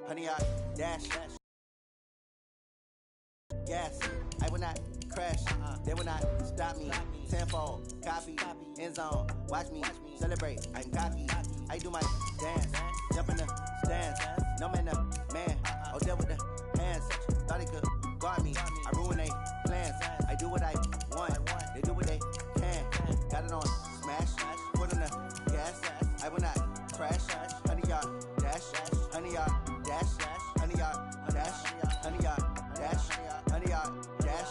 honey yard, dash, gas. I will not crash, they will not stop me. Tenfold, copy, end zone, watch me celebrate. I'm cocky, I do my dance, jump in the stands. No man, man, oh there with the hands. Thought he could guard me, I ruin they plans. I do what I want, they do what they can. Got it on smash, put on the gas. I will not crash, honey yard, dash, honey yard, dash, honey yard, dash, honey yard, dash, honey yard, dash,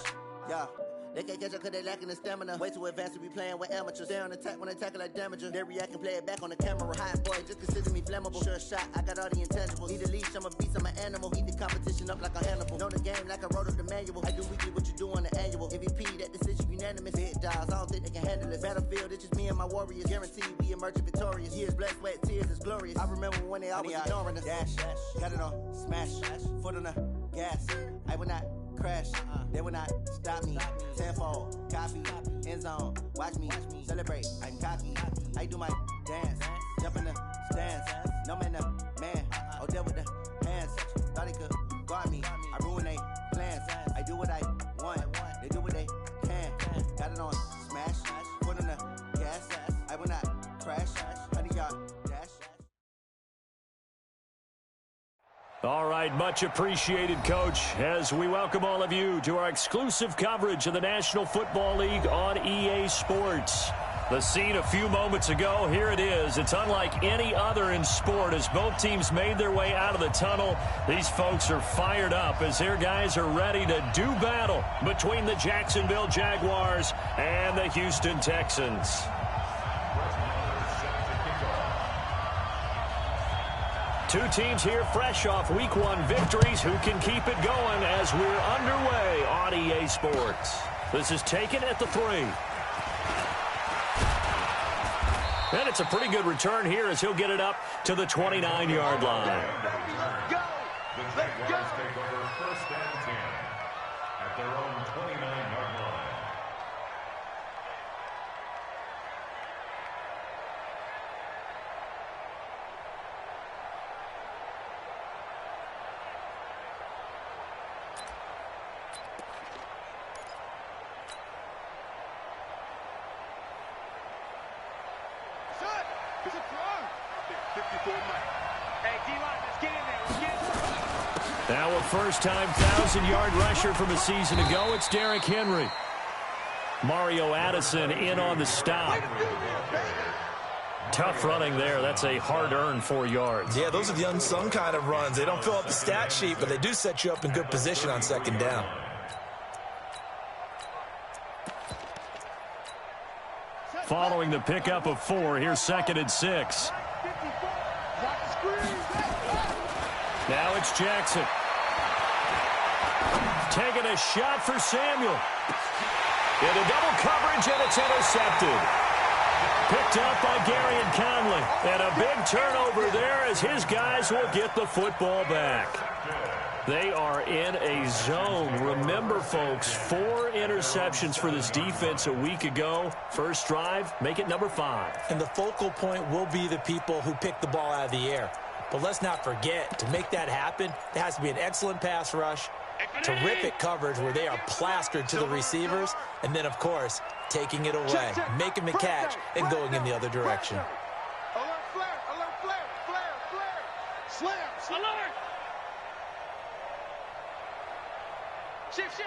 yeah. They can't catch up cause they lacking the stamina. Way too advanced to be playing with amateurs. They on attack when they tackle like damager. They react and play it back on the camera. Hot boy, just consider me flammable. Sure shot, I got all the intangibles. Need a leash, I'm a beast, I'm an animal. Eat the competition up like a Hannibal. Know the game like I wrote up the manual. I do weekly what you do on the annual. MVP, that decision unanimous. Big dials, I don't think they can handle it. Battlefield, it's just me and my warriors. Guaranteed we emerge victorious. Years, blood, sweat, tears, it's glorious. I remember when they always ignoring us. Dash, got it on smash, foot on the gas. I will not crash, they will not stop me. Tenfold, copy, end zone, watch me celebrate. I'm cocky, I do my dance, jump in the stands. No man, man, oh there with the hands. Thought he could guard me, I ruin they plans. I do what I want, they do what they can. Got it on smash, put on the gas. I will not crash, honey yard, dash. All right, much appreciated, Coach, as we welcome all of you to our exclusive coverage of the National Football League on EA Sports. The scene a few moments ago, here it is. It's unlike any other in sport as both teams made their way out of the tunnel. These folks are fired up as their guys are ready to do battle between the Jacksonville Jaguars and the Houston Texans. Two teams here fresh off Week 1 victories who can keep it going as we're underway on EA Sports. This is taken at the 3. And it's a pretty good return here as he'll get it up to the 29-yard line. Go! The Jaguars take over first and 10 at their own 29-yard line. Now a first-time 1,000-yard rusher from a season ago. It's Derrick Henry. Mario Addison in on the stop. Tough running there. That's a hard-earned 4 yards. Yeah, those are the unsung kind of runs. They don't fill up the stat sheet, but they do set you up in good position on second down. Following the pickup of 4, here's 2nd and 6. Now it's Jackson. Taking a shot for Samuel. Into double coverage, and it's intercepted. Picked up by Gary and Conley. And a big turnover there as his guys will get the football back. They are in a zone. Remember, folks, 4 interceptions for this defense a week ago. First drive, make it number 5. And the focal point will be the people who pick the ball out of the air. But let's not forget, to make that happen, there has to be an excellent pass rush, terrific coverage where they are plastered to the receivers, and then, of course, taking it away, making the catch, and going in the other direction. Alert, flare, alert, flare, slam, alert! Shift.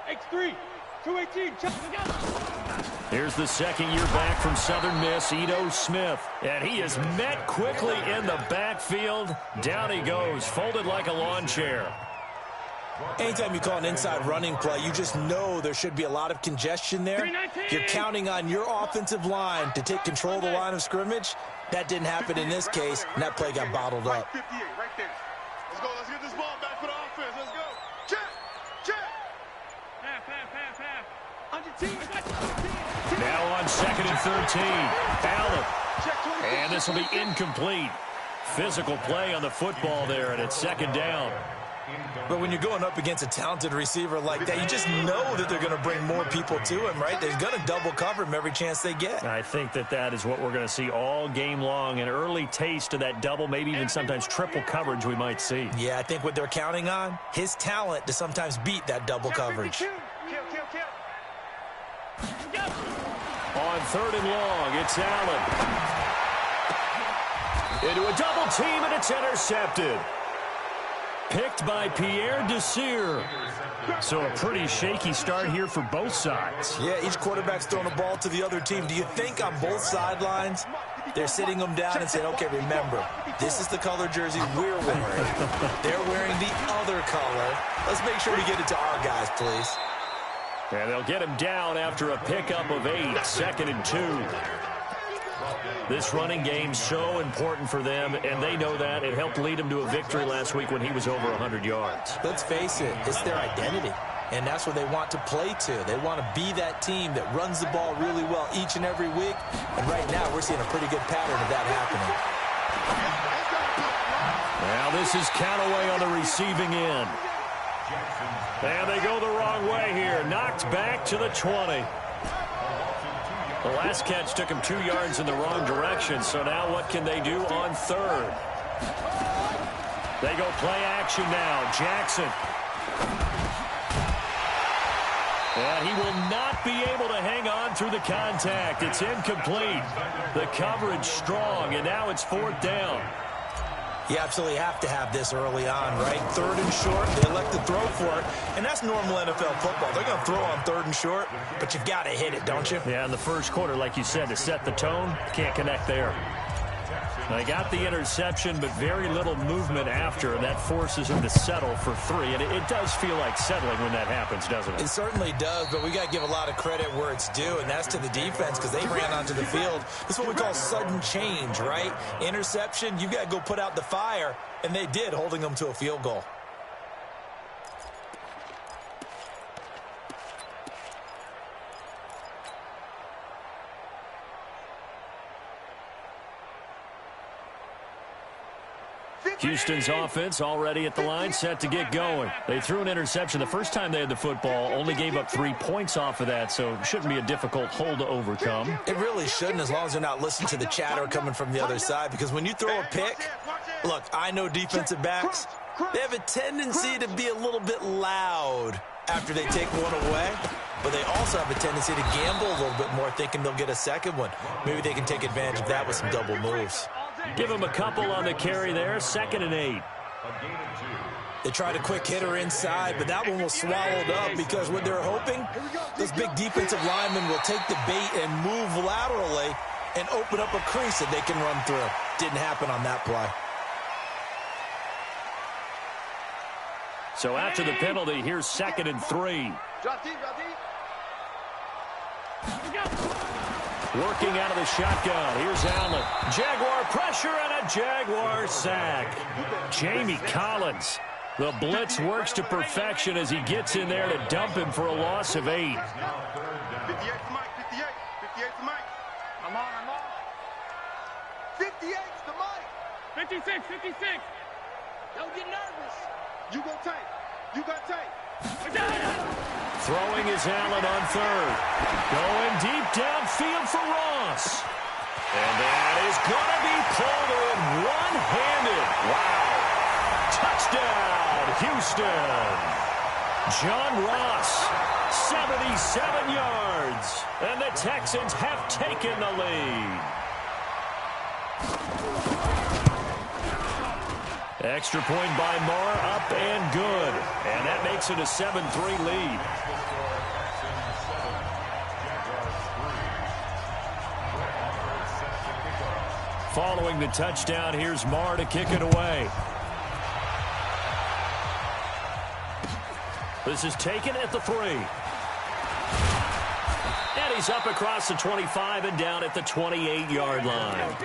X3, 218, Here's the second year back from Southern Miss, Ito Smith. And he is met quickly in the backfield. Down he goes, folded like a lawn chair. Anytime you call an inside running play, you just know there should be a lot of congestion there. You're counting on your offensive line to take control of the line of scrimmage. That didn't happen in this case, and that play got bottled up. 58, right there. Let's go, let's get this ball back for the offense. Let's go. Check. Half. Under team. Now on 2nd and 13. Allen. And this will be incomplete. Physical play on the football there, and it's 2nd down. But when you're going up against a talented receiver like that, you just know that they're going to bring more people to him, right? They're going to double cover him every chance they get. I think that is what we're going to see all game long. An early taste of that double, maybe even sometimes triple coverage we might see. Yeah, I think what they're counting on, his talent to sometimes beat that double coverage. On 3rd and long, it's Allen. Into a double team, and it's intercepted. Picked by Pierre Desir. So a pretty shaky start here for both sides. Yeah, each quarterback's throwing a ball to the other team. Do you think on both sidelines they're sitting them down and saying, okay, remember, this is the color jersey we're wearing. They're wearing the other color. Let's make sure we get it to our guys, please. And they'll get him down after a pickup of 8, 2nd and 2. This running game so important for them, and they know that. It helped lead them to a victory last week when he was over 100 yards. Let's face it, it's their identity, and that's what they want to play to. They want to be that team that runs the ball really well each and every week, and right now we're seeing a pretty good pattern of that happening. Now this is Callaway on the receiving end. And they go the wrong way here. Knocked back to the 20. The last catch took him 2 yards in the wrong direction, so now what can they do on 3rd? They go play action now. Jackson. And he will not be able to hang on through the contact. It's incomplete. The coverage strong, and now it's 4th down. You absolutely have to have this early on, right? 3rd and short, they elect to throw for it, and that's normal NFL football. They're going to throw on 3rd and short, but you've got to hit it, don't you? Yeah, in the first quarter, like you said, to set the tone, can't connect there. They got the interception, but very little movement after. That forces him to settle for 3, and it does feel like settling when that happens, doesn't it? It certainly does, but we got to give a lot of credit where it's due, and that's to the defense because they ran onto the field. This is what we call sudden change, right? Interception, you got to go put out the fire, and they did, holding them to a field goal. Houston's offense already at the line, set to get going. They threw an interception the first time they had the football, only gave up 3 points off of that, so it shouldn't be a difficult hole to overcome. It really shouldn't, as long as they're not listening to the chatter coming from the other side, because when you throw a pick, look, I know defensive backs, they have a tendency to be a little bit loud after they take one away, but they also have a tendency to gamble a little bit more, thinking they'll get a second one. Maybe they can take advantage of that with some double moves. Give him a couple on the carry there, 2nd and 8. They tried a quick hitter inside, but that one was swallowed up because what they're hoping, those big defensive linemen will take the bait and move laterally and open up a crease that they can run through. Didn't happen on that play. So after the penalty, here's 2nd and 3. Working out of the shotgun. Here's Allen. Jaguar pressure and a Jaguar sack. Jamie Collins. The blitz works to perfection as he gets in there to dump him for a loss of 8. 58 to Mike, 58. 58 to Mike. I'm on. 58 to Mike. 56, 56. Don't get nervous. You go tight. You got tight. Throwing is Allen on 3rd. Going deep downfield for Ross. And that is going to be pulled in one-handed. Wow. Touchdown, Houston. John Ross, 77 yards. And the Texans have taken the lead. Extra point by Marr, up and good. And that makes it a 7-3 lead. Following the touchdown, here's Marr to kick it away. This is taken at the 3. And he's up across the 25 and down at the 28-yard line.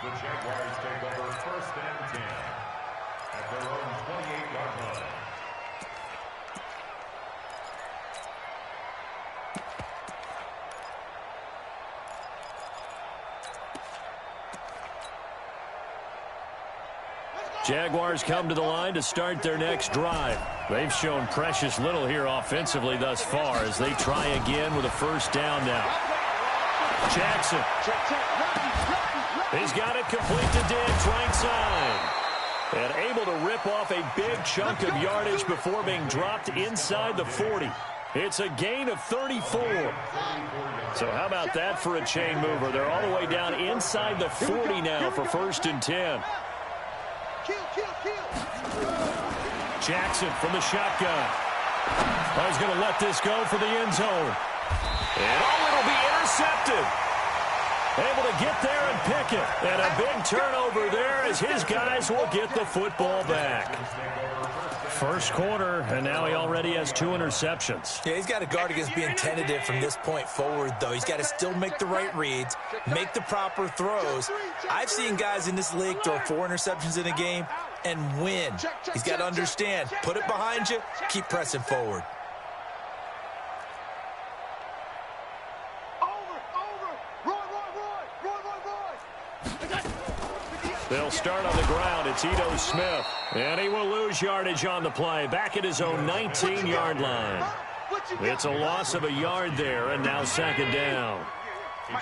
The Jaguars take over 1st and 10 at their own 28-yard line. Jaguars come to the line to start their next drive. They've shown precious little here offensively thus far as they try again with a first down now. Jackson. He's got it complete to Diggs, right side. And able to rip off a big chunk of yardage before being dropped inside the 40. It's a gain of 34. So how about that for a chain mover? They're all the way down inside the 40 now for 1st and 10. Jackson from the shotgun. He's going to let this go for the end zone. And it'll be intercepted. Able to get there and pick it. And a big turnover there as his guys will get the football back. First quarter, and now he already has 2 interceptions. Yeah, he's got to guard against being tentative from this point forward, though. He's got to still make the right reads, make the proper throws. I've seen guys in this league throw 4 interceptions in a game and win. He's got to understand, put it behind you, keep pressing forward. They'll start on the ground. It's Ito Smith. And he will lose yardage on the play. Back at his own 19-yard line. It's a loss of a yard there, and now 2nd down.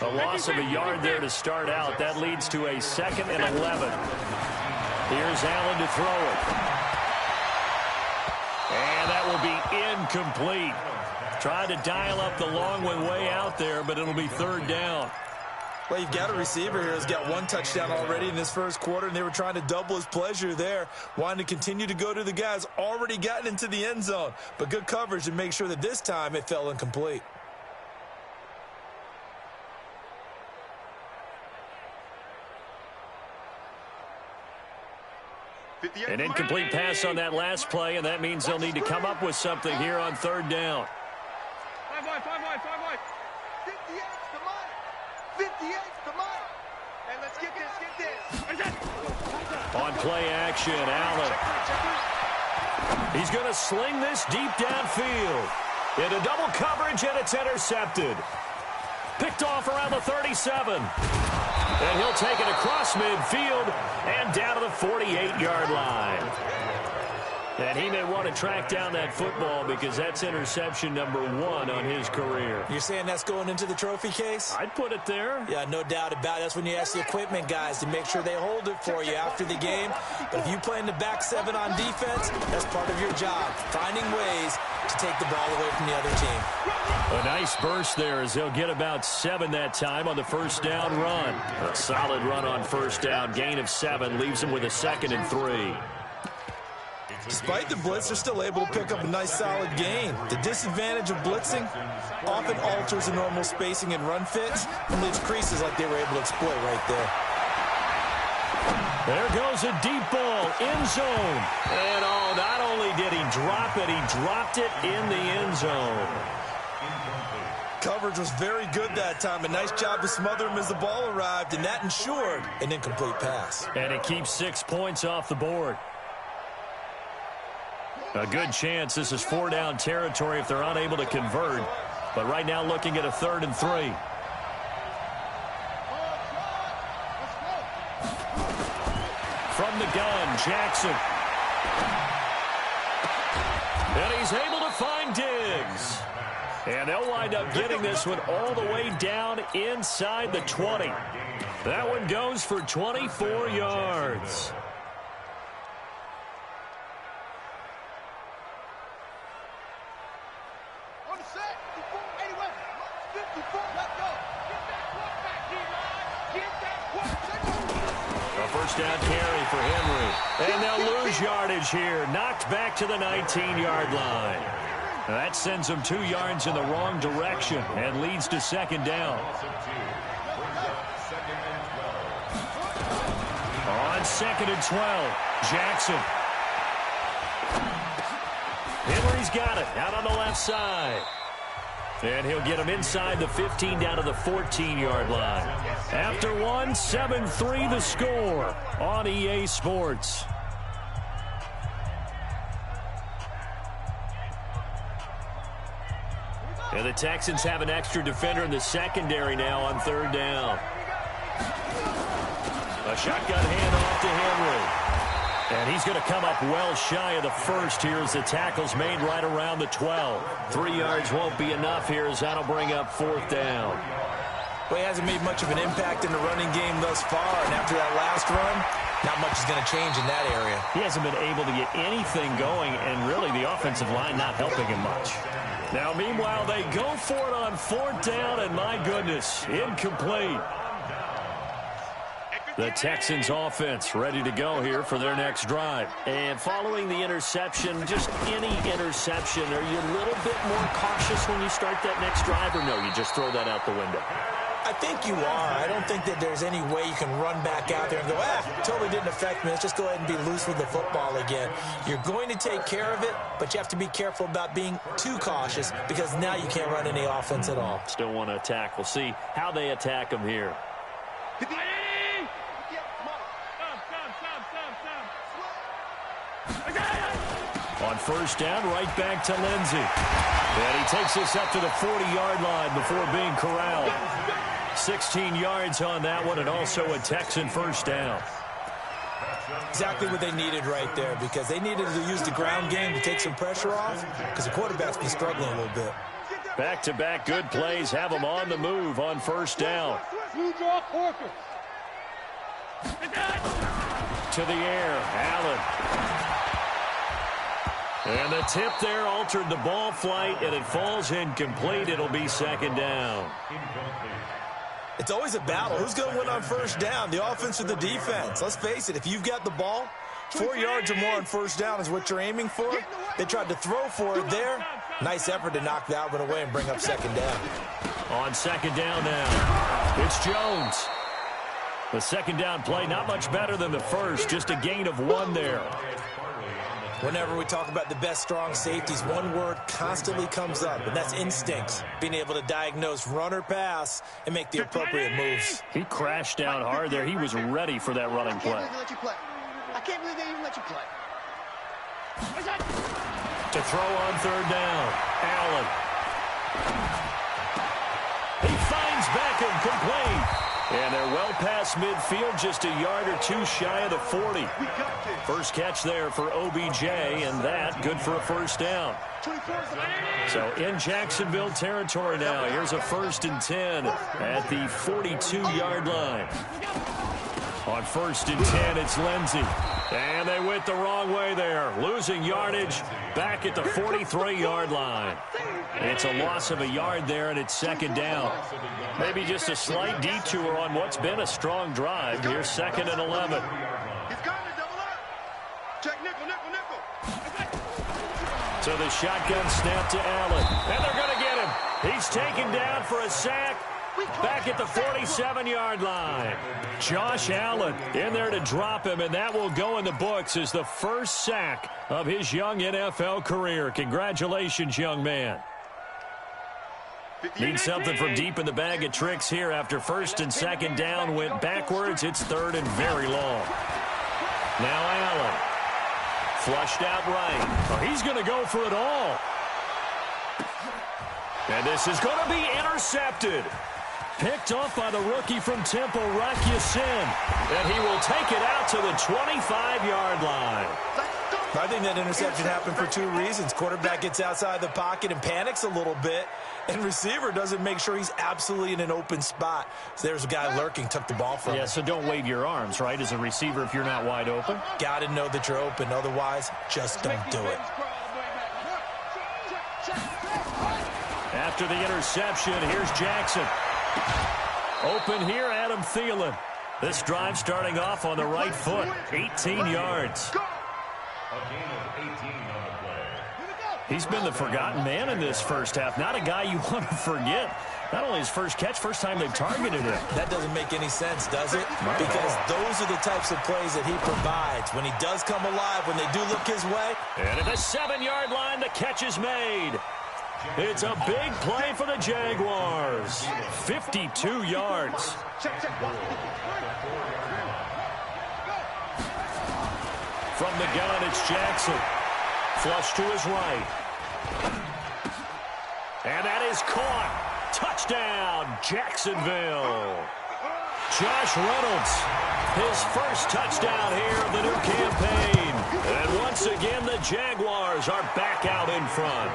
A loss of a yard there to start out. That leads to a 2nd and 11. Here's Allen to throw it. And that will be incomplete. Tried to dial up the long one way out there, but it'll be 3rd down. Well, you've got a receiver here who's got 1 touchdown already in this first quarter, and they were trying to double his pleasure there, wanting to continue to go to the guys already gotten into the end zone. But good coverage to make sure that this time it fell incomplete. An incomplete pass on that last play, and that means they'll need to come up with something here on 3rd down. 58's the mark. Hey, let's get this. On play action, Allen. He's going to sling this deep downfield. Into double coverage, and it's intercepted. Picked off around the 37. And he'll take it across midfield and down to the 48-yard line. And he may want to track down that football because that's interception number 1 on his career. You're saying that's going into the trophy case? I'd put it there. Yeah, no doubt about it. That's when you ask the equipment guys to make sure they hold it for you after the game. But if you play in the back 7 on defense, that's part of your job, finding ways to take the ball away from the other team. A nice burst there as they'll get about 7 that time on the first down run. A solid run on first down. Gain of 7 leaves them with a 2nd and 3. Despite the blitz, they're still able to pick up a nice, solid gain. The disadvantage of blitzing often alters the normal spacing and run fits and leaves creases like they were able to exploit right there. There goes a deep ball, end zone. And not only did he drop it, he dropped it in the end zone. Coverage was very good that time. A nice job to smother him as the ball arrived, and that ensured an incomplete pass. And it keeps 6 points off the board. A good chance this is 4-down territory if they're unable to convert. But right now looking at a 3rd and 3. From the gun, Jackson. And he's able to find Diggs. And they'll wind up getting this one all the way down inside the 20. That one goes for 24 yards. Down carry for Henry. And they'll lose yardage here. Knocked back to the 19-yard line. That sends them 2 yards in the wrong direction and leads to 2nd down. On 2nd and 12, Jackson. Henry's got it out on the left side. And he'll get him inside the 15 down to the 14-yard line. After 1, 7-3 the score on EA Sports. And the Texans have an extra defender in the secondary now on 3rd down. A shotgun handoff to Henry. And he's going to come up well shy of the first here as the tackle's made right around the 12. 3 yards won't be enough here as that'll bring up 4th down. Well, he hasn't made much of an impact in the running game thus far, and after that last run, not much is going to change in that area. He hasn't been able to get anything going, and really the offensive line not helping him much. Now, meanwhile, they go for it on 4th down, and my goodness, incomplete. The Texans offense ready to go here for their next drive. And following the interception, just any interception, are you a little bit more cautious when you start that next drive, or no, you just throw that out the window? I think you are. I don't think that there's any way you can run back out there and go, totally didn't affect me. Let's just go ahead and be loose with the football again. You're going to take care of it, but you have to be careful about being too cautious because now you can't run any offense at all. Still want to attack. We'll see how they attack them here. On 1st down, right back to Lindsey. And he takes us up to the 40-yard line before being corralled. 16 yards on that one, and also a Texan 1st down. Exactly what they needed right there, because they needed to use the ground game to take some pressure off, because the quarterback's been struggling a little bit. Back-to-back good plays have them on the move on 1st down. To the air, Allen. And the tip there altered the ball flight, and it falls incomplete. It'll be 2nd down. It's always a battle. Who's going to win on 1st down, the offense or the defense? Let's face it, if you've got the ball, 4 yards or more on 1st down is what you're aiming for. They tried to throw for it there. Nice effort to knock that one away and bring up 2nd down. On 2nd down now, it's Jones. The 2nd down play, not much better than the first, just a gain of 1 there. Whenever we talk about the best strong safeties, one word constantly comes up, and that's instincts. Being able to diagnose run or pass and make the appropriate moves. He crashed down hard there. He was ready for that running play. I can't believe they even let you play. To throw on 3rd down, Allen. He finds Beckham complete. And they're well past midfield, just a yard or 2 shy of the 40. First catch there for OBJ, and that good for a 1st down. So in Jacksonville territory now. Here's a 1st and 10 at the 42-yard line. On 1st and 10, it's Lindsey. And they went the wrong way there. Losing yardage back at the 43-yard line. It's a loss of a yard there, and it's 2nd down. Maybe just a slight detour on what's been a strong drive. Here's 2nd and 11. So the shotgun snap to Allen. And they're going to get him. He's taken down for a sack. Back at the 47-yard line. Josh Allen in there to drop him, and that will go in the books as the first sack of his young NFL career. Congratulations, young man. Need something from deep in the bag of tricks here after 1st and 2nd down went backwards. It's 3rd and very long. Now Allen. Flushed out right. Oh, he's going to go for it all. And this is going to be intercepted. Picked off by the rookie from Temple, Rocky Sin. And he will take it out to the 25-yard line. I think that interception happened for 2 reasons. Quarterback gets outside the pocket and panics a little bit. And receiver doesn't make sure he's absolutely in an open spot. So there's a guy lurking, took the ball from him. Yeah, so don't wave your arms, right, as a receiver if you're not wide open. Got to know that you're open. Otherwise, just don't do it. After the interception, here's Jackson. Open here, Adam Thielen. This drive starting off on the right foot. 18 yards. He's been the forgotten man in this first half. Not a guy you want to forget. Not only his first catch, first time they've targeted him. That doesn't make any sense, does it? Because those are the types of plays that he provides. When he does come alive, when they do look his way. And at the 7-yard line, the catch is made. It's a big play for the Jaguars. 52 yards. From the gun, it's Jackson. Flush to his right. And that is caught. Touchdown, Jacksonville. Josh Reynolds. his first touchdown here of the new campaign. And once again, the Jaguars are back out in front.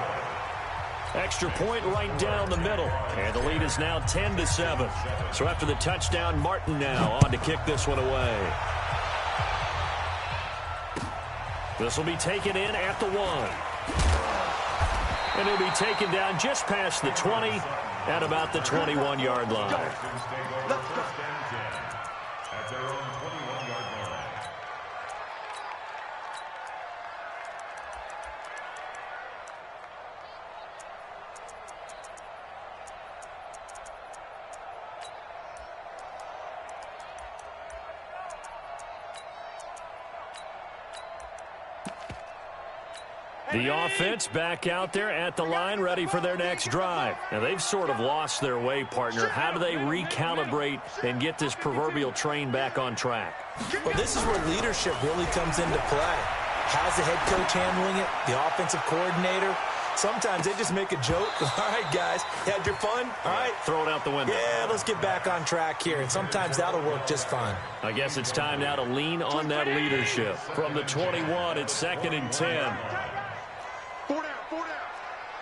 Extra point right down the middle. And the lead is now 10-7. So after the touchdown, Martin now on to kick this one away. This will be taken in at the 1. And he'll be taken down just past the 20 at about the 21-yard line. The offense back out there at the line, ready for their next drive. Now, they've sort of lost their way, partner. How do they recalibrate and get this proverbial train back on track? Well, this is where leadership really comes into play. How's the head coach handling it? The offensive coordinator? Sometimes they just make a joke. All right, guys, you had your fun? All right. Throw it out the window. Yeah, let's get back on track here. And sometimes that'll work just fine. I guess it's time now to lean on that leadership. From the 21, it's 2nd and 10. 4 down, 4 down.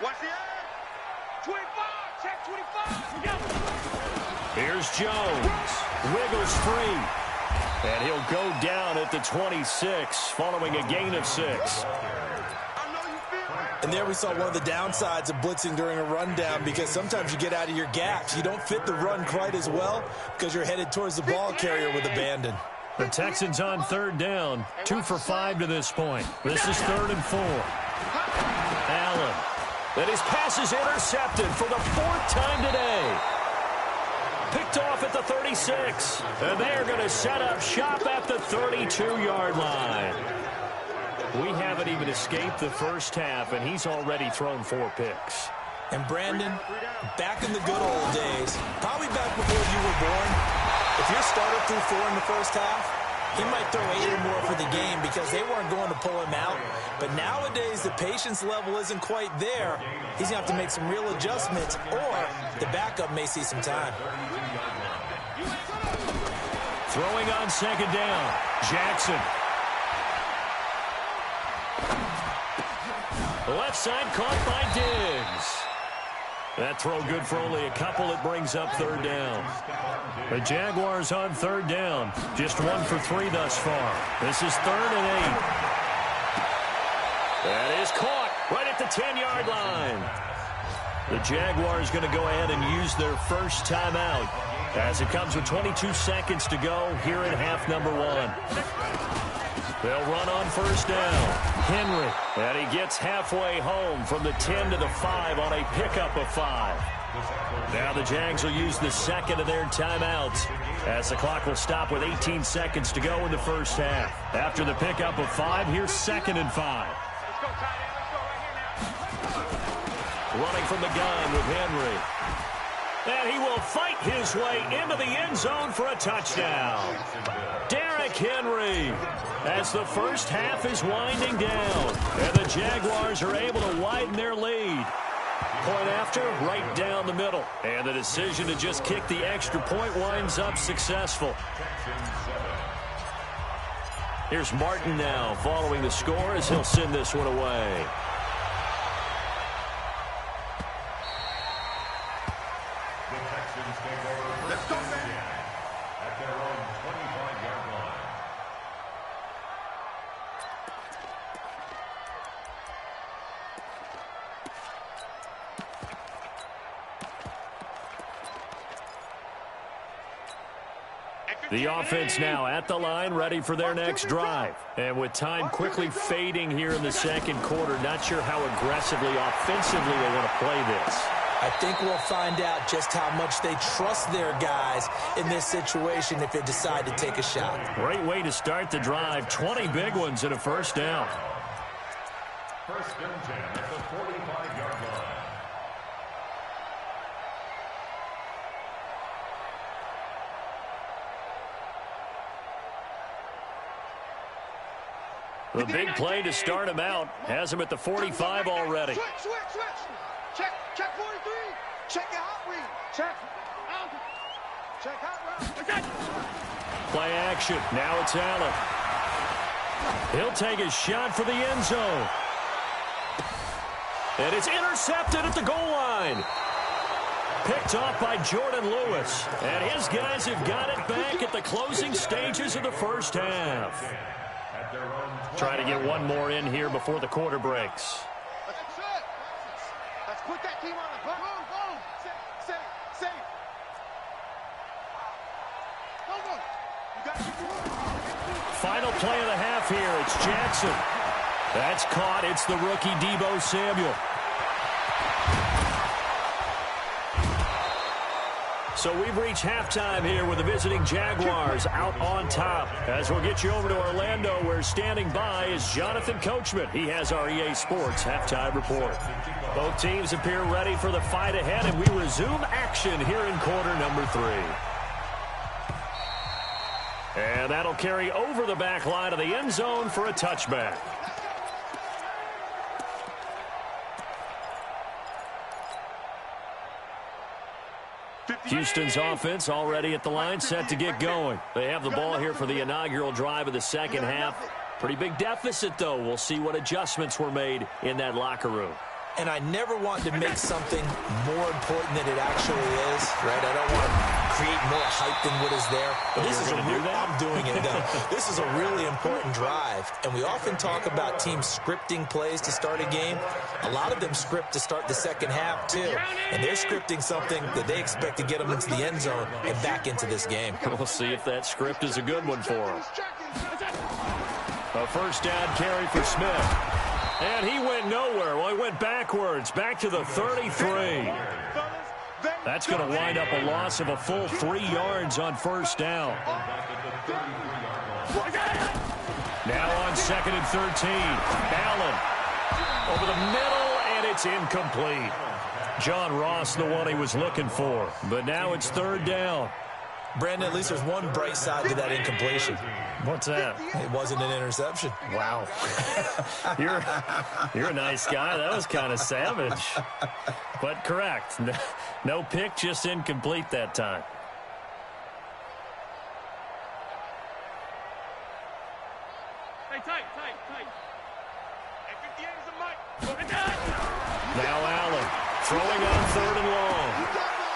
Watch the edge. 25, check 25. We got it. Here's Jones. Wiggles free. And he'll go down at the 26, following a gain of 6. And there we saw one of the downsides of blitzing during a rundown, because sometimes you get out of your gaps. You don't fit the run quite as well because you're headed towards the ball carrier with abandon. The Texans on 3rd down, 2 for 5 to this point. This is 3rd and 4. Allen. And his pass is intercepted for the 4th time today. Picked off at the 36. And they're going to set up shop at the 32-yard line. We haven't even escaped the first half, and he's already thrown 4 picks. And Brandon, back in the good old days, probably back before you were born, if your starter threw 4 in the first half, he might throw 8 or more for the game because they weren't going to pull him out. But nowadays, the patience level isn't quite there. He's going to have to make some real adjustments, or the backup may see some time. Throwing on 2nd down, Jackson. The left side caught by Diggs. That throw good for only a couple. It brings up 3rd down. The Jaguars on 3rd down. Just 1 for 3 thus far. This is 3rd and 8. That is caught right at the 10-yard line. The Jaguars going to go ahead and use their first timeout as it comes with 22 seconds to go here in half number 1. They'll run on 1st down. Henry. And he gets halfway home from the 10 to the 5 on a pickup of 5. Now the Jags will use the 2nd of their timeouts as the clock will stop with 18 seconds to go in the first half. After the pickup of 5, here's 2nd and 5. Running from the gun with Henry. And he will fight his way into the end zone for a touchdown. Derrick Henry, as the first half is winding down. And the Jaguars are able to widen their lead. Point after, right down the middle. And the decision to just kick the extra point winds up successful. Here's Martin now following the score as he'll send this one away. The offense now at the line, ready for their next drive. And with time quickly fading here in the 2nd quarter, not sure how aggressively, offensively they want to play this. I think we'll find out just how much they trust their guys in this situation if they decide to take a shot. Great way to start the drive. 20 big ones and a 1st down. 1st and 10 at the 45-yard line. The big play to start him out has him at the 45 already. Switch. Check 43. Check your hot read. Check out route. Play action. Now it's Allen. He'll take a shot for the end zone. And it's intercepted at the goal line. Picked off by Jordan Lewis. And his guys have got it back at the closing stages of the first half. Trying to get one more in here before the quarter breaks. Let's put that team on the boom, boom. Safe. Go. You got to Final play of the half here. It's Jackson. That's caught. It's the rookie Deebo Samuel. So we've reached halftime here with the visiting Jaguars out on top. As we'll get you over to Orlando, where standing by is Jonathan Coachman. He has our EA Sports halftime report. Both teams appear ready for the fight ahead, and we resume action here in quarter number 3. And that'll carry over the back line of the end zone for a touchback. Houston's offense already at the line, set to get going. They have the ball here for the inaugural drive of the second half. Pretty big deficit, though. We'll see what adjustments were made in that locker room. And I never want to make something more important than it actually is, right? I don't want to create more hype than what is there. But this is I'm doing it, though. This is a really important drive. And we often talk about teams scripting plays to start a game. A lot of them script to start the second half, too. And they're scripting something that they expect to get them into the end zone and back into this game. We'll see if that script is a good one for them. A first down carry for Smith. And he went nowhere. Well, he went backwards, back to the 33. That's going to wind up a loss of a full 3 yards on first down. Now on 2nd and 13. Allen over the middle, and it's incomplete. John Ross, the one he was looking for. But now it's 3rd down. Brandon, at least there's one bright side to that incompletion. What's that? It wasn't an interception. Wow. You're a nice guy. That was kind of savage. But correct. No pick, just incomplete that time. Hey, tight. Hey, 58 is a mic. Now Allen throwing on 3rd and long.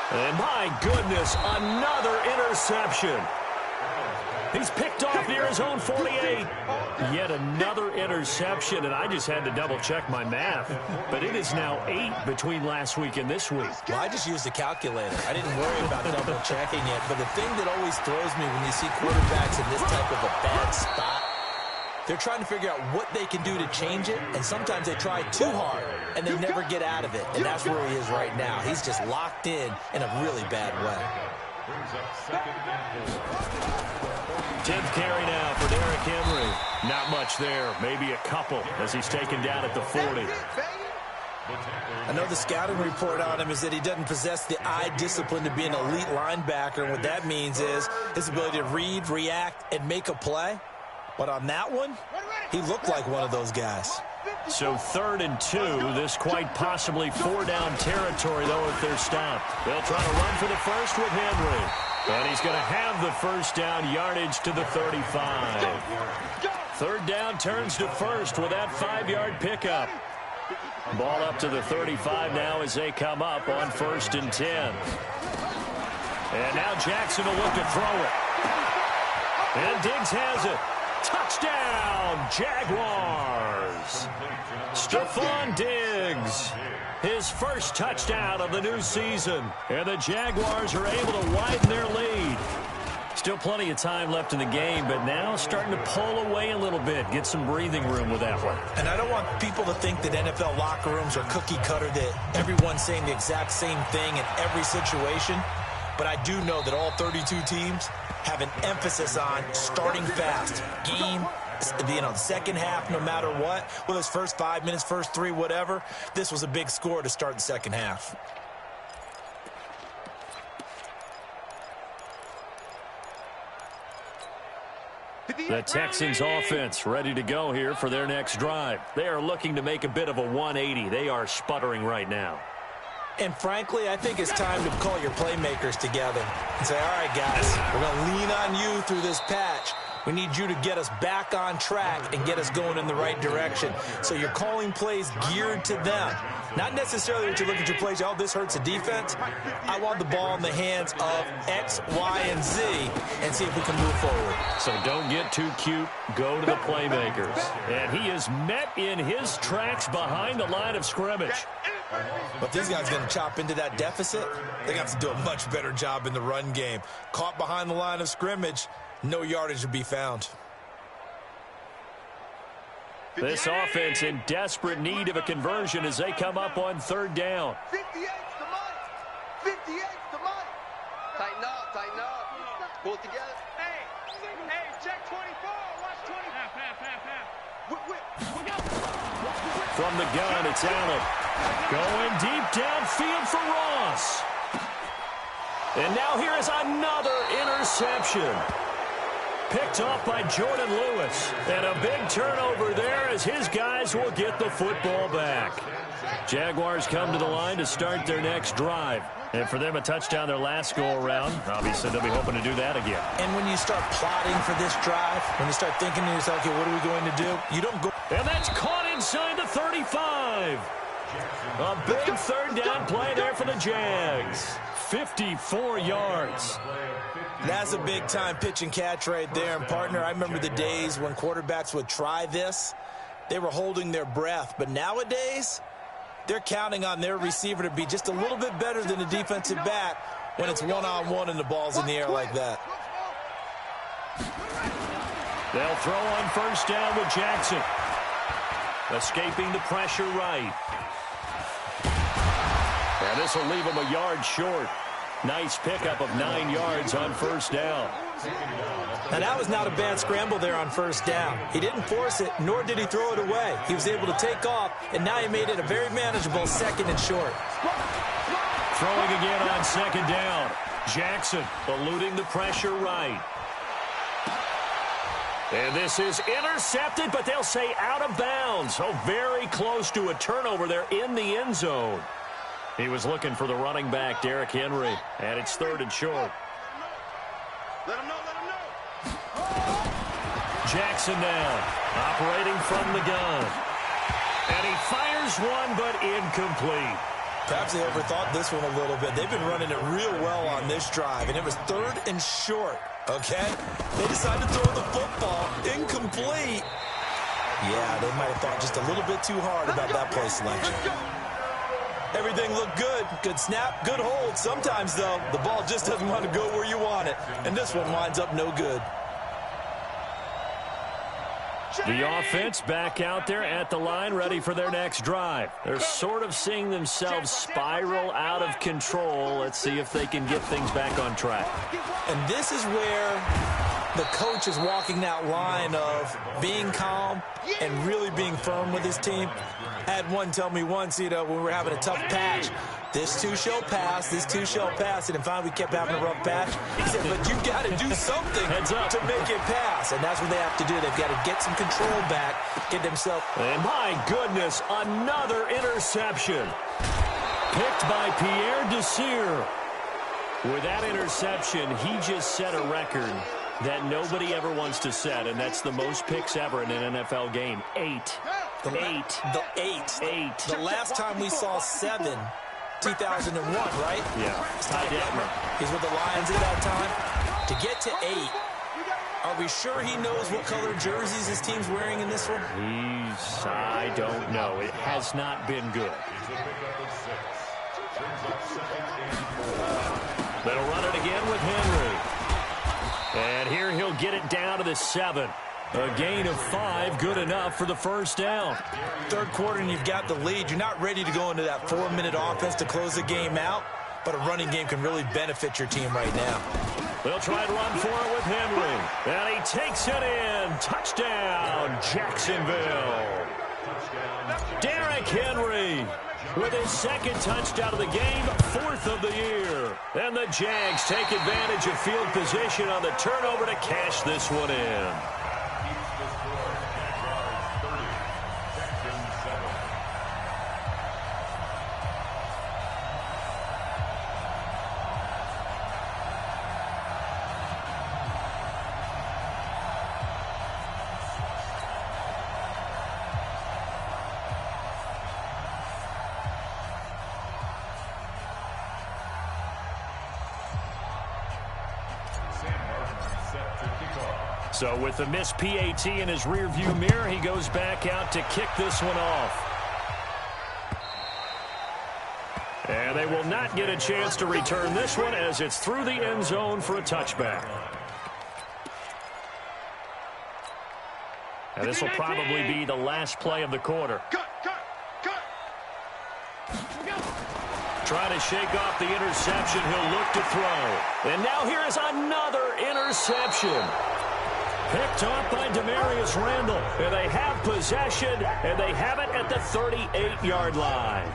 And my goodness, another interception. He's picked off near his own 48. Yet another interception, and I just had to double-check my math. But it is now 8 between last week and this week. Well, I just used a calculator. I didn't worry about double-checking it. But the thing that always throws me when you see quarterbacks in this type of a bad spot, they're trying to figure out what they can do to change it, and sometimes they try too hard, and they never get out of it. And that's where he is right now. He's just locked in a really bad way. 10th carry now for Derrick Henry. Not much there, maybe a couple as he's taken down at the 40. I know the scouting report on him is that he doesn't possess the eye discipline to be an elite linebacker, and what that means is his ability to read, react, and make a play. But on that one, he looked like one of those guys. So 3rd and 2, this quite possibly 4-down territory, though, if they're stopped. They'll try to run for the first with Henry. And he's going to have the first down yardage to the 35. 3rd down turns to first with that 5-yard pickup. Ball up to the 35 now as they come up on 1st and 10. And now Jackson will look to throw it. And Diggs has it. Touchdown, Jaguars. Stephon Diggs, his first touchdown of the new season. And the Jaguars are able to widen their lead. Still plenty of time left in the game, but now starting to pull away a little bit. Get some breathing room with that one. And I don't want people to think that NFL locker rooms are cookie cutter, that everyone's saying the exact same thing in every situation. But I do know that all 32 teams have an emphasis on starting fast. Game, the second half, no matter what. Whether it's first 5 minutes, first 3, whatever. This was a big score to start the second half. The Texans offense ready to go here for their next drive. They are looking to make a bit of a 180. They are sputtering right now. And frankly, I think it's time to call your playmakers together and say, all right, guys, we're going to lean on you do through this patch. We need you to get us back on track and get us going in the right direction. So you're calling plays geared to them. Not necessarily that you look at your plays, oh, this hurts the defense. I want the ball in the hands of X, Y, and Z and see if we can move forward. So don't get too cute. Go to the playmakers. And he is met in his tracks behind the line of scrimmage. But these guys are going to chop into that deficit. They got to do a much better job in the run game. Caught behind the line of scrimmage, no yardage to be found. This offense in desperate need of a conversion as they come up on third down. 58's the mic. 58's the mic. Tighten up, tighten up. Pull it together. Hey, check 24. Watch 20. From the gun, it's Allen. Going deep downfield for Ross. And now here is another interception. Picked off by Jordan Lewis. And a big turnover there as his guys will get the football back. Jaguars come to the line to start their next drive. And for them, a touchdown their last go-around. Obviously, they'll be hoping to do that again. And when you start plotting for this drive, when you start thinking to yourself, okay, what are we going to do? You don't go. And that's caught inside the 35. A big third down play there for the Jags. 54 yards. That's a big-time pitch and catch right there. And, partner, I remember the days when quarterbacks would try this. They were holding their breath. But nowadays, they're counting on their receiver to be just a little bit better than the defensive back when it's one-on-one and the ball's in the air like that. They'll throw on first down with Jackson. Escaping the pressure right. And this will leave him a yard short. Nice pickup of 9 yards on first down. Now, that was not a bad scramble there on first down. He didn't force it, nor did he throw it away. He was able to take off, and now he made it a very manageable second and short. Throwing again on second down. Jackson eluding the pressure right. And this is intercepted, but they'll say out of bounds. So very close to a turnover there in the end zone. He was looking for the running back, Derrick Henry, and it's third and short. Let him know, let him know. Jackson now, operating from the gun. And he fires one, but incomplete. Perhaps they overthought this one a little bit. They've been running it real well on this drive, and it was third and short, okay? They decided to throw the football incomplete. Yeah, they might have thought just a little bit too hard about that play selection. Everything looked good. Good snap, good hold. Sometimes, though, the ball just doesn't want to go where you want it. And this one winds up no good. The offense back out there at the line, ready for their next drive. They're sort of seeing themselves spiral out of control. Let's see if they can get things back on track. And this is where the coach is walking that line of being calm and really being firm with his team. I had one tell me once, when we were having a tough patch, this too shall pass, this too shall pass. And finally we kept having a rough patch. He said, but you've got to do something to make it pass. And that's what they have to do. They've got to get some control back, get themselves. And my goodness, another interception. Picked by Pierre Desir. With that interception, he just set a record that nobody ever wants to set, and that's the most picks ever in an NFL game. 8. The last time we saw 7, 2001, right? Yeah. Ty Detmer. He's with the Lions at that time. To get to 8, are we sure he knows what color jerseys his team's wearing in this one? I don't know. It has not been good. They'll run it again with Henry. And here he'll get it down to the 7. A gain of 5, good enough for the first down. Third quarter and you've got the lead. You're not ready to go into that 4-minute offense to close the game out, but a running game can really benefit your team right now. They'll try to run for it with Henry. And he takes it in. Touchdown, Jacksonville. Derrick Henry with his second touchdown of the game, 4th of the year. And the Jags take advantage of field position on the turnover to cash this one in. So with the missed PAT in his rearview mirror, he goes back out to kick this one off. And they will not get a chance to return this one as it's through the end zone for a touchback. And this will probably be the last play of the quarter. Trying to shake off the interception. He'll look to throw. And now here is another interception. Picked off by Demarius Randall. And they have possession, and they have it at the 38-yard line.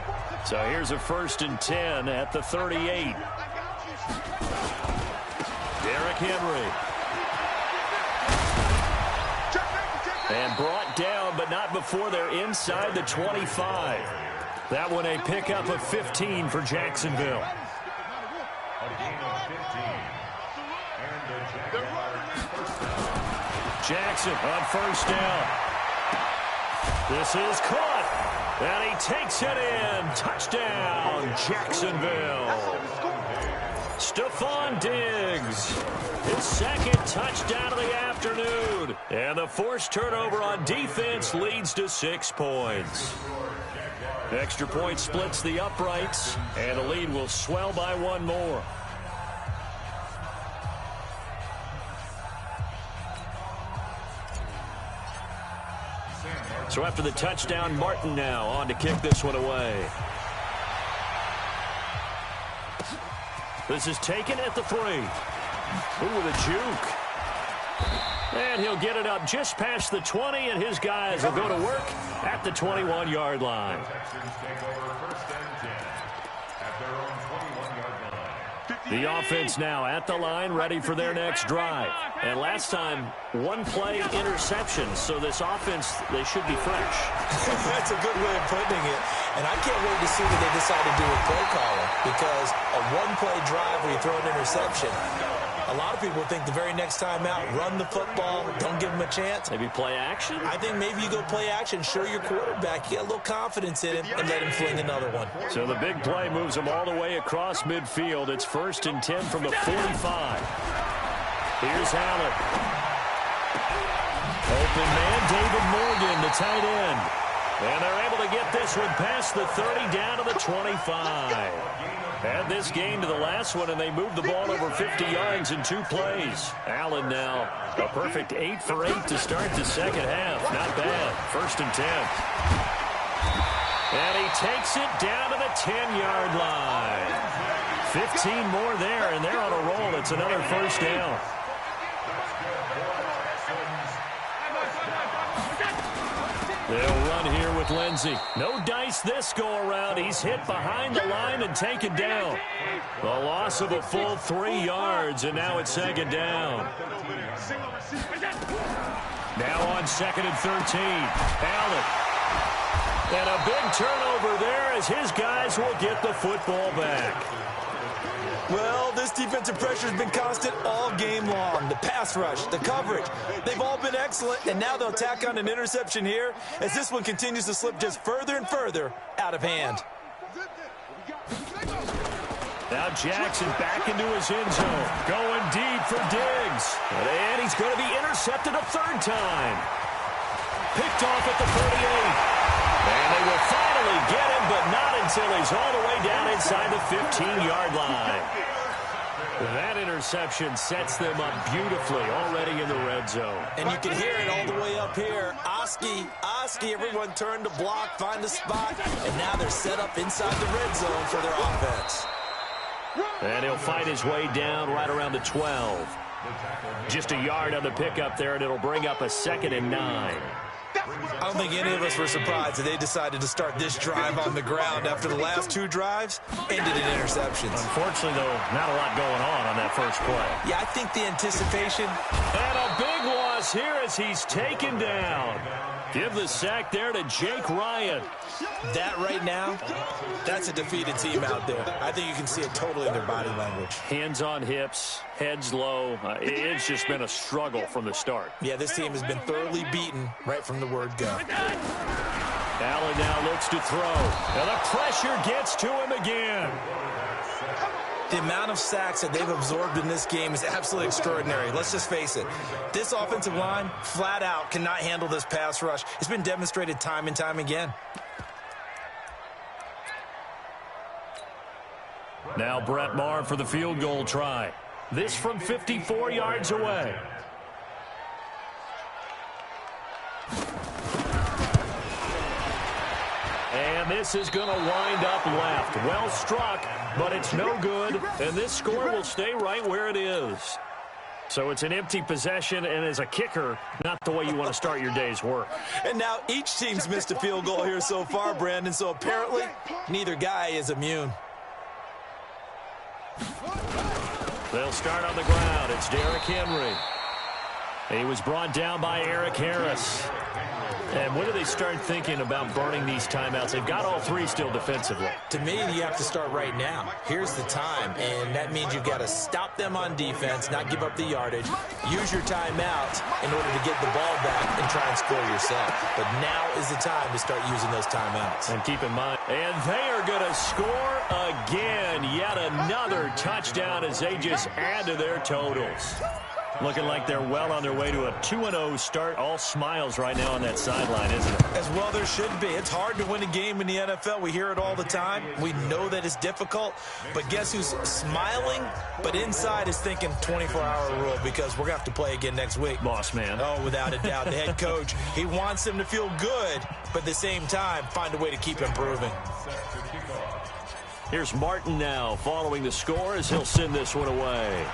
So here's a 1st and 10 at the 38. Derrick Henry. And brought down, but not before they're inside the 25. That one a pickup of 15 for Jacksonville. Jackson on 1st down. This is caught. And he takes it in. Touchdown, Jacksonville. Stephon Diggs. His 2nd touchdown of the afternoon. And the forced turnover on defense leads to 6 points. Extra point splits the uprights, and the lead will swell by 1 more. So after the touchdown, Martin now on to kick this one away. This is taken at the 3. Ooh, with a juke. And he'll get it up just past the 20, and his guys will go to work at the 21-yard line. The offense now at the line, ready for their next drive. And last time, 1-play interception, so this offense, they should be fresh. That's a good way of putting it. And I can't wait to see what they decide to do with play calling, because a 1-play drive where you throw an interception, a lot of people think the very next time out, run the football, don't give him a chance. Maybe play action? I think maybe you go play action, show your quarterback, you get a little confidence in him, and let him fling another one. So the big play moves him all the way across midfield. It's 1st and 10 from the 45. Here's Allen. Open man, David Morgan, the tight end. And they're able to get this one past the 30 down to the 25. Add this game to the last one, and they moved the ball over 50 yards in 2 plays. Allen now a perfect 8 for 8 to start the second half. Not bad. 1st and 10. And he takes it down to the 10-yard line. 15 more there, and they're on a roll. It's another 1st down. They'll run here with Lindsey. No dice this go-around. He's hit behind the line and taken down. The loss of a full 3 yards, and now it's 2nd down. Now on 2nd and 13. Allen. And a big turnover there as his guys will get the football back. Well, this defensive pressure has been constant all game long. The pass rush, the coverage, they've all been excellent, and now they'll tack on an interception here as this one continues to slip just further and further out of hand. Now Jackson back into his end zone, going deep for Diggs. And he's going to be intercepted a 3rd time. Picked off at the 38. And they will finally get him, but not until he's all the way down inside the 15-yard line. That interception sets them up beautifully already in the red zone. And you can hear it all the way up here. Oski, everyone turned to block, find a spot, and now they're set up inside the red zone for their offense. And he'll fight his way down right around the 12. Just a yard on the pickup there, and it'll bring up a 2nd and 9. I don't think any of us were surprised that they decided to start this drive on the ground after the last 2 drives ended in interceptions. Unfortunately, though, not a lot going on that first play. Yeah, I think the anticipation. And a big loss here as he's taken down. Give the sack there to Jake Ryan. That right now, that's a defeated team out there. I think you can see it totally in their body language. Hands on hips, heads low. It's just been a struggle from the start. Yeah, this team has been thoroughly beaten right from the word go. Allen now looks to throw. And the pressure gets to him again. The amount of sacks that they've absorbed in this game is absolutely extraordinary. Let's just face it. This offensive line, flat out, cannot handle this pass rush. It's been demonstrated time and time again. Now Brett Maher for the field goal try. This from 54 yards away. And this is going to wind up left. Well struck, but it's no good. And this score will stay right where it is. So it's an empty possession, and as a kicker, not the way you want to start your day's work. And now each team's missed a field goal here so far, Brandon, so apparently neither guy is immune. They'll start on the ground. It's Derrick Henry. He was brought down by Eric Harris. And when do they start thinking about burning these timeouts? They've got all three still defensively. To me, you have to start right now. Here's the time, and that means you've got to stop them on defense, not give up the yardage, use your timeouts in order to get the ball back and try and score yourself. But now is the time to start using those timeouts. And keep in mind, and they are going to score again. Yet another touchdown as they just add to their totals. Looking like they're well on their way to a 2-0 start. All smiles right now on that sideline, isn't it? As well there should be. It's hard to win a game in the NFL. We hear it all the time. We know that it's difficult. But guess who's smiling, but inside is thinking 24-hour rule because we're going to have to play again next week. Boss man. Oh, without a doubt. The head coach, he wants them to feel good, but at the same time, find a way to keep improving. Here's Martin now following the score as he'll send this one away.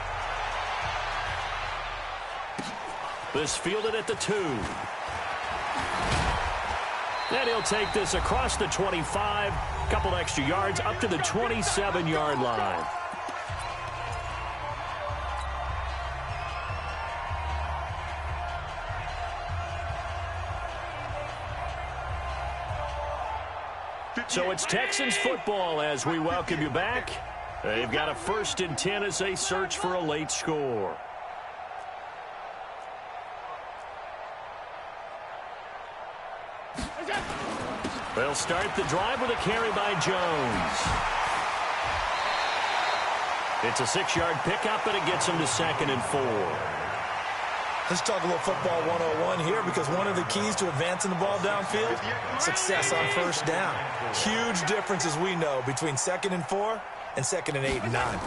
This fielded at the 2. Then he'll take this across the 25. Couple extra yards up to the 27-yard line. So it's Texans football as we welcome you back. They've got a 1st and 10 as they search for a late score. They'll start the drive with a carry by Jones. It's a 6-yard pickup, and it gets him to 2nd and 4. Let's talk a little football 101 here because one of the keys to advancing the ball downfield, success on 1st down. Huge difference, as we know, between 2nd and 4 and 2nd and 8 and 9.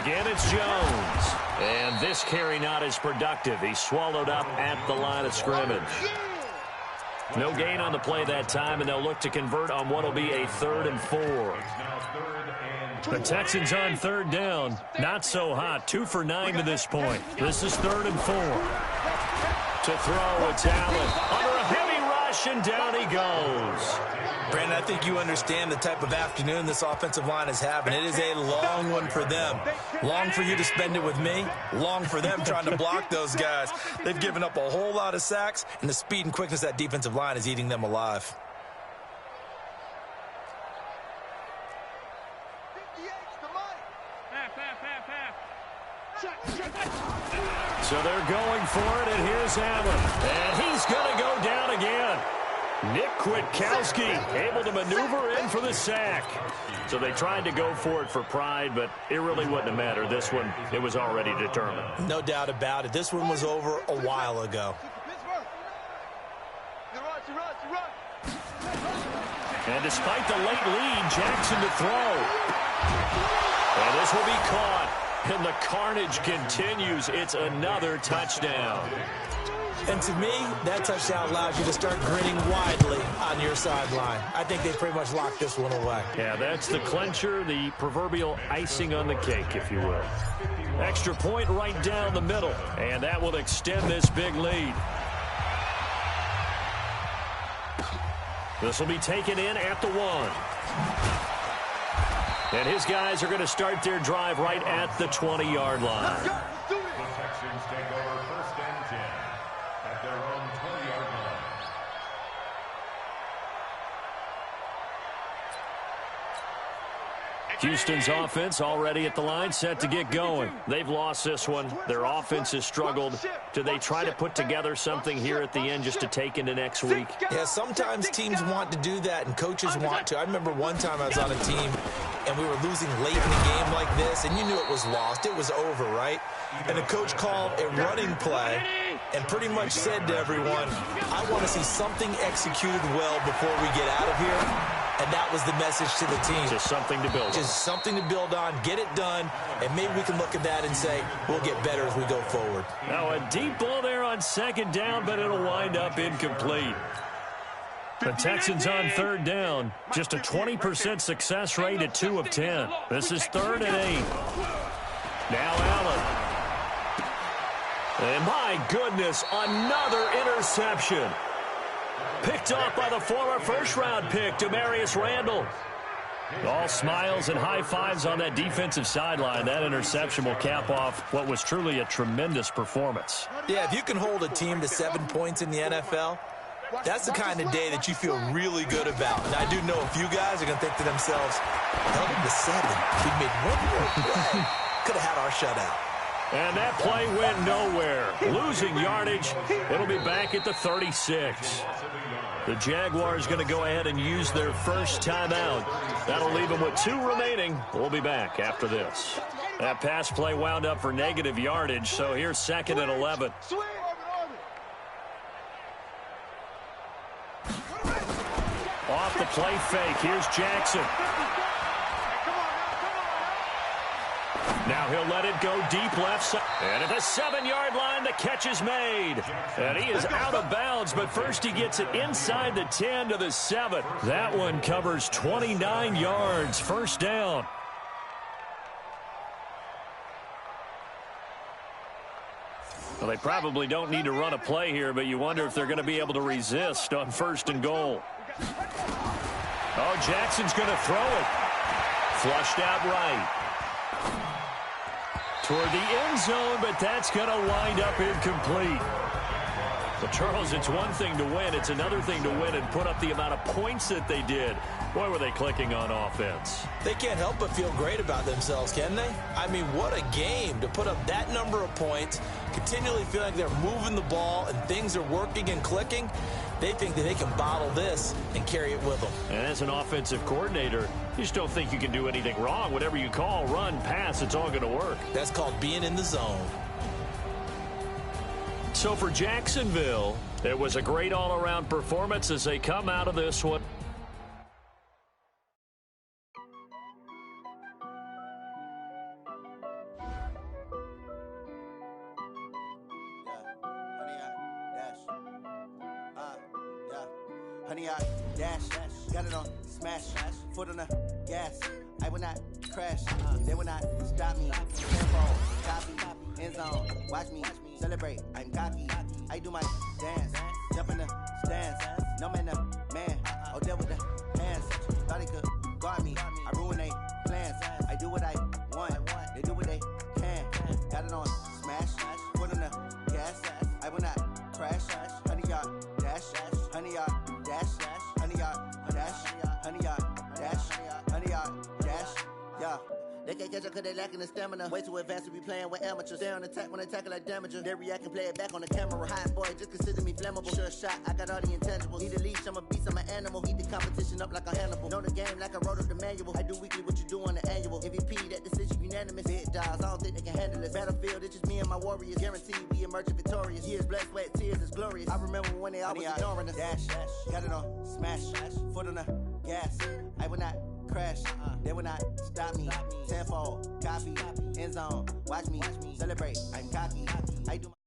Again, it's Jones. And this carry not as productive. He's swallowed up at the line of scrimmage. No gain on the play that time, and they'll look to convert on what will be a 3rd and 4. The Texans on 3rd down. Not so hot. 2 for 9 to this point. This is 3rd and 4. To throw, it's Allen. Under a heavy rush, and down he goes. Brandon, I think you understand the type of afternoon this offensive line is having. It is a long one for them. Long for you to spend it with me. Long for them trying to block those guys. They've given up a whole lot of sacks, and the speed and quickness of that defensive line is eating them alive. So they're going for it, and here's Allen. And he's going to go down again. Nick Kwiatkowski able to maneuver in for the sack. So they tried to go for it for pride, but it really wouldn't have mattered. This one, it was already determined. No doubt about it. This one was over a while ago. And despite the late lead, Jackson to throw. And this will be caught. And the carnage continues. It's another touchdown. And to me, that touchdown allows you to start grinning widely on your sideline. I think they pretty much locked this one away. Yeah, that's the clincher, the proverbial icing on the cake, if you will. Extra point right down the middle, and that will extend this big lead. This will be taken in at the 1. And his guys are going to start their drive right at the 20-yard line. The Texans take over 1st and 10 at their own 20-yard line. Houston's offense already at the line, set to get going. They've lost this one. Their offense has struggled. Do they try to put together something here at the end just to take into next week? Yeah, sometimes teams want to do that and coaches want to. I remember one time I was on a team and we were losing late in the game like this, and you knew it was lost. It was over, right? And the coach called a running play and pretty much said to everyone, I want to see something executed well before we get out of here. And that was the message to the team. Just something to build on. Just something to build on, get it done, and maybe we can look at that and say, we'll get better as we go forward. Now a deep ball there on second down, but it'll wind up incomplete. The Texans on third down. Just a 20% success rate at 2 of 10. This is 3rd and 8. Now Allen. And my goodness, another interception. Picked off by the former first-round pick, Demarius Randall. All smiles and high fives on that defensive sideline. That interception will cap off what was truly a tremendous performance. Yeah, if you can hold a team to 7 points in the NFL, that's the kind of day that you feel really good about. And I do know a few guys are going to think to themselves, held him to 7. We made one more play. Could have had our shutout. And that play went nowhere. Losing yardage. It'll be back at the 36. The Jaguars going to go ahead and use their first timeout. That'll leave them with 2 remaining. We'll be back after this. That pass play wound up for negative yardage, so here's 2nd and 11. Off the play fake. Here's Jackson. Now he'll let it go deep left side. And at the 7-yard line, the catch is made. And he is out of bounds, but first he gets it inside the 10 to the 7. That one covers 29 yards. First down. Well, they probably don't need to run a play here, but you wonder if they're going to be able to resist on 1st and goal. Oh, Jackson's going to throw it. Flushed out right. Toward the end zone, but that's going to wind up incomplete. Well, Charles, it's one thing to win. It's another thing to win and put up the amount of points that they did. Boy, were they clicking on offense. They can't help but feel great about themselves, can they? I mean, what a game to put up that number of points, continually feel like they're moving the ball and things are working and clicking. They think that they can bottle this and carry it with them. And as an offensive coordinator, you just don't think you can do anything wrong. Whatever you call, run, pass, it's all going to work. That's called being in the zone. So for Jacksonville, it was a great all-around performance as they come out of this one. Honey, I dash, got it on smash, foot on the gas. I will not crash, they will not stop me. Tempo, copy, end zone, watch me celebrate. I'm cocky, I do my dance, jump in the stands. No man, man, oh there with the hands. Thought he could guard me, I ruin they plans. I do what I want, they do what they can. Got it on smash, foot on the gas. I will not crash, honey, y'all dash, honey, y'all dash, honey, y'all dash, honey, y'all dash, honey, y'all dash, yeah. They can't catch up cause they lacking the stamina. Way too advanced to be playing with amateurs. Stay on attack when they tackle like damager. They react and play it back on the camera. Hot boy, just consider me flammable. Sure shot, I got all the intangibles. Need a leash, I'm a beast, I'm an animal. Eat the competition up like a Hannibal. Know the game like I wrote up the manual. I do weekly what you do on the annual. MVP, that decision unanimous. Big dogs, I don't think they can handle this. Battlefield, it's just me and my warriors. Guaranteed we emerge victorious. Years, blood, sweat, tears, it's glorious. I remember when they always ignoring us. Dash, got it on smash, foot on the gas. I will not crash, they will not stop me. Tenfold, copy, end zone, watch me celebrate. I'm cocky, I do my